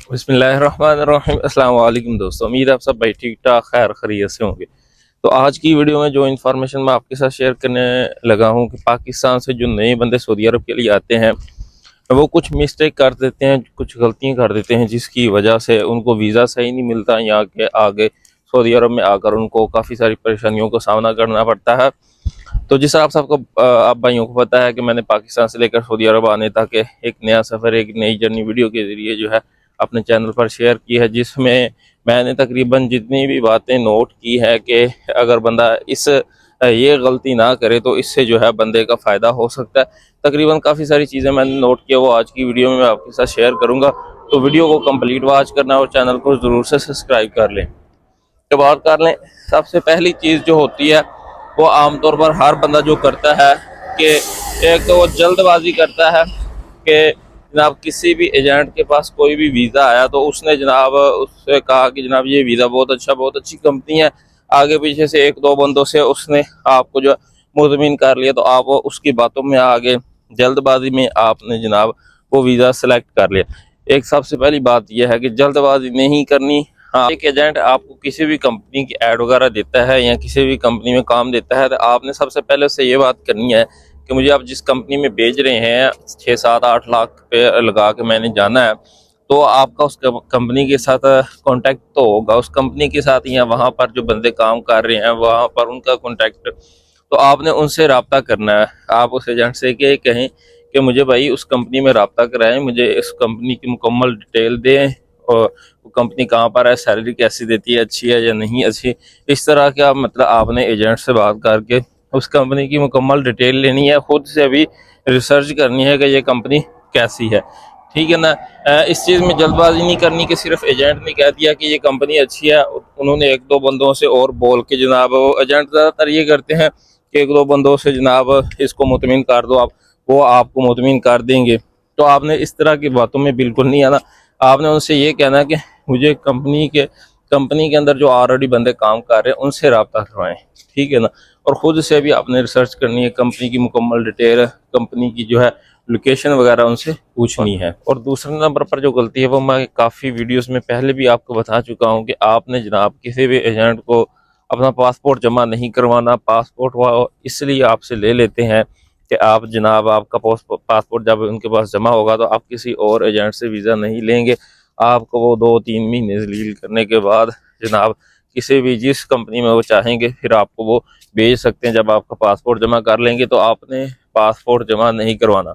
बिस्मिल्लाहिर्रहमानिर्रहीम। अस्सलाम वालेकुम दोस्तों, उम्मीद है आप सब भाई ठीक ठाक खैर खैरियत से होंगे। तो आज की वीडियो में जो इन्फॉर्मेशन मैं आपके साथ शेयर करने लगा हूं कि पाकिस्तान से जो नए बंदे सऊदी अरब के लिए आते हैं वो कुछ मिस्टेक कर देते हैं, कुछ गलतियां कर देते हैं, जिसकी वजह से उनको वीज़ा सही नहीं मिलता। यहाँ के आगे सऊदी अरब में आकर उनको काफ़ी सारी परेशानियों का सामना करना पड़ता है। तो जिस आप सबको आप भाइयों को पता है कि मैंने पाकिस्तान से लेकर सऊदी अरब आने तक एक नया सफ़र, एक नई जर्नी वीडियो के ज़रिए जो है अपने चैनल पर शेयर की है, जिसमें मैंने तकरीबन जितनी भी बातें नोट की है कि अगर बंदा ये गलती ना करे तो इससे जो है बंदे का फ़ायदा हो सकता है। तकरीबन काफ़ी सारी चीज़ें मैंने नोट किया, वो आज की वीडियो में मैं आपके साथ शेयर करूँगा। तो वीडियो को कंप्लीट वॉच करना और चैनल को ज़रूर से सब्सक्राइब कर लें। तो बात कर लें, सबसे पहली चीज़ जो होती है वो आमतौर पर हर बंदा जो करता है कि एक तो वो जल्दबाजी करता है कि जनाब किसी भी एजेंट के पास कोई भी वीज़ा आया तो उसने जनाब उससे कहा कि जनाब ये वीज़ा बहुत अच्छा, बहुत अच्छी कंपनी है। आगे पीछे से एक दो बंदों से उसने आपको जो मुतमिन कर लिया, तो आप उसकी बातों में आगे जल्दबाजी में आपने जनाब वो वीज़ा सेलेक्ट कर लिया। एक सबसे पहली बात यह है कि जल्दबाजी नहीं करनी। हाँ, एक एजेंट आपको किसी भी कंपनी की ऐड वगैरह देता है या किसी भी कंपनी में काम देता है तो आपने सबसे पहले उससे ये बात करनी है कि मुझे आप जिस कंपनी में भेज रहे हैं 6 7 8 लाख पे लगा के मैंने जाना है, तो आपका उस कंपनी के साथ कांटेक्ट तो होगा उस कंपनी के साथ, या वहाँ पर जो बंदे काम कर रहे हैं वहाँ पर उनका कांटेक्ट, तो आपने उनसे रब्ता करना है। आप उस एजेंट से कहें कि मुझे भाई उस कंपनी में रब्ता कराएं, मुझे इस कंपनी की मुकम्मल डिटेल दें और वो कंपनी कहाँ पर है, सैलरी कैसी देती है, अच्छी है या नहीं अच्छी। इस तरह का मतलब आपने एजेंट से बात करके उस कंपनी की मुकम्मल डिटेल लेनी है, खुद से भी रिसर्च करनी है कि ये कंपनी कैसी है, ठीक है ना। इस चीज़ में जल्दबाजी नहीं करनी कि सिर्फ एजेंट ने कह दिया कि ये कंपनी अच्छी है, उन्होंने एक दो बंदों से और बोल के जनाब, वो एजेंट ज़्यादातर ये करते हैं कि एक दो बंदों से जनाब इसको मुतमिन कर दो आप, वो आपको मुतमिन कर देंगे। तो आपने इस तरह की बातों में बिल्कुल नहीं आना। आपने उनसे ये कहना कि मुझे कंपनी के अंदर जो ऑलरेडी बंदे काम कर रहे हैं उनसे रब्ता करवाएं, ठीक है ना। और ख़ुद से भी आपने रिसर्च करनी है, कंपनी की मुकम्मल डिटेल, कंपनी की जो है लोकेशन वगैरह उनसे पूछनी है। और दूसरे नंबर पर जो गलती है वो मैं काफ़ी वीडियोस में पहले भी आपको बता चुका हूँ कि आपने जनाब किसी भी एजेंट को अपना पासपोर्ट जमा नहीं करवाना। पासपोर्ट वो इसलिए आपसे ले लेते हैं कि आप जनाब आपका पासपोर्ट जब उनके पास जमा होगा तो आप किसी और एजेंट से वीज़ा नहीं लेंगे। आपको वो 2 3 महीने जलील करने के बाद जनाब किसी भी जिस कंपनी में वो चाहेंगे फिर आपको वो भेज सकते हैं। जब आपका पासपोर्ट जमा कर लेंगे तो आपने पासपोर्ट जमा नहीं करवाना।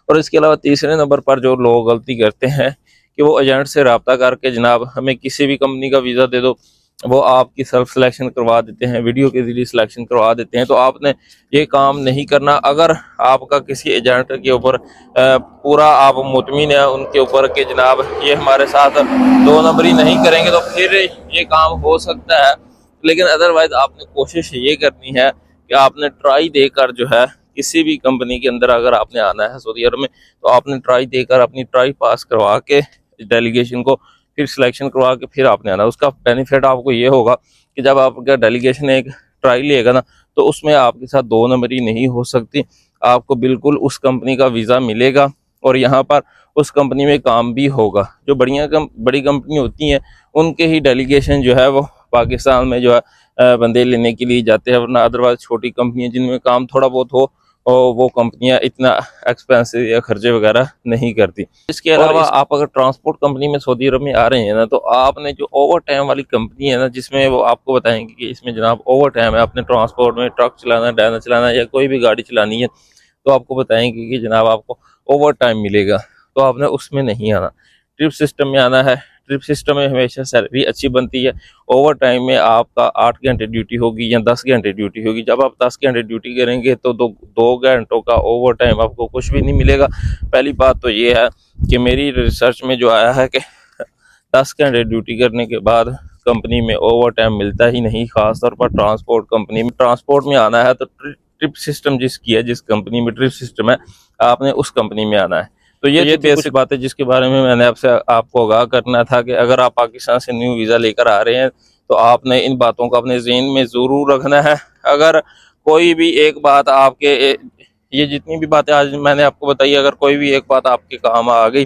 और इसके अलावा तीसरे नंबर पर जो लोग गलती करते हैं कि वो एजेंट से रब्ता करके जनाब हमें किसी भी कंपनी का वीज़ा दे दो, वो आपकी सेल्फ सिलेक्शन करवा देते हैं, वीडियो के जरिए सिलेक्शन करवा देते हैं। तो आपने ये काम नहीं करना। अगर आपका किसी एजेंट के ऊपर पूरा आप मुतमिन है उनके ऊपर कि जनाब ये हमारे साथ दो नंबरी नहीं करेंगे, तो फिर ये काम हो सकता है। लेकिन अदरवाइज आपने कोशिश ये करनी है कि आपने ट्राई देकर जो है किसी भी कंपनी के अंदर अगर आपने आना है सऊदी अरब में, तो आपने ट्राई देकर अपनी ट्राई पास करवा के डेलीगेशन को फिर सिलेक्शन करवा के फिर आपने आना। उसका बेनिफिट आपको ये होगा कि जब आपका डेलीगेशन एक ट्राई लेगा ना, तो उसमें आपके साथ दो नंबरी नहीं हो सकती। आपको बिल्कुल उस कंपनी का वीज़ा मिलेगा और यहाँ पर उस कंपनी में काम भी होगा। जो बड़ी कंपनी होती हैं उनके ही डेलीगेशन जो है वो पाकिस्तान में जो है बंदे लेने के लिए जाते हैं, वरना अदरवाइज छोटी कंपनियां जिनमें काम थोड़ा बहुत हो और वो कंपनियां इतना एक्सपेंसिव या खर्चे वगैरह नहीं करती। इसके अलावा आप अगर ट्रांसपोर्ट कंपनी में सऊदी अरब में आ रहे हैं ना, तो आपने जो ओवर टाइम वाली कंपनी है ना, जिसमें वो आपको बताएंगे कि इसमें जनाब ओवर टाइम है, आपने ट्रांसपोर्ट में ट्रक चलाना, डायना चलाना या कोई भी गाड़ी चलानी है, तो आपको बताएंगे कि जनाब आपको ओवर टाइम मिलेगा, तो आपने उसमें नहीं आना। ट्रिप सिस्टम में आना है। ट्रिप सिस्टम में हमेशा सैलरी अच्छी बनती है। ओवर टाइम में आपका 8 घंटे ड्यूटी होगी या 10 घंटे ड्यूटी होगी। जब आप 10 घंटे ड्यूटी करेंगे तो दो घंटों का ओवर टाइम आपको कुछ भी नहीं मिलेगा। पहली बात तो ये है कि मेरी रिसर्च में जो आया है कि 10 घंटे ड्यूटी करने के बाद कंपनी में ओवर टाइम मिलता ही नहीं, खासतौर पर ट्रांसपोर्ट कंपनी में। ट्रांसपोर्ट में आना है तो ट्रिप सिस्टम जिसकी है, जिस कंपनी में ट्रिप सिस्टम है, आपने उस कंपनी में आना है। तो ये बेसिक बात है जिसके बारे में मैंने आपको आगाह करना था कि अगर आप पाकिस्तान से न्यू वीज़ा लेकर आ रहे हैं तो आपने इन बातों को अपने ज़हन में ज़रूर रखना है। अगर कोई भी एक बात आपके, ये जितनी भी बातें आज मैंने आपको बताई, अगर कोई भी एक बात आपके काम आ गई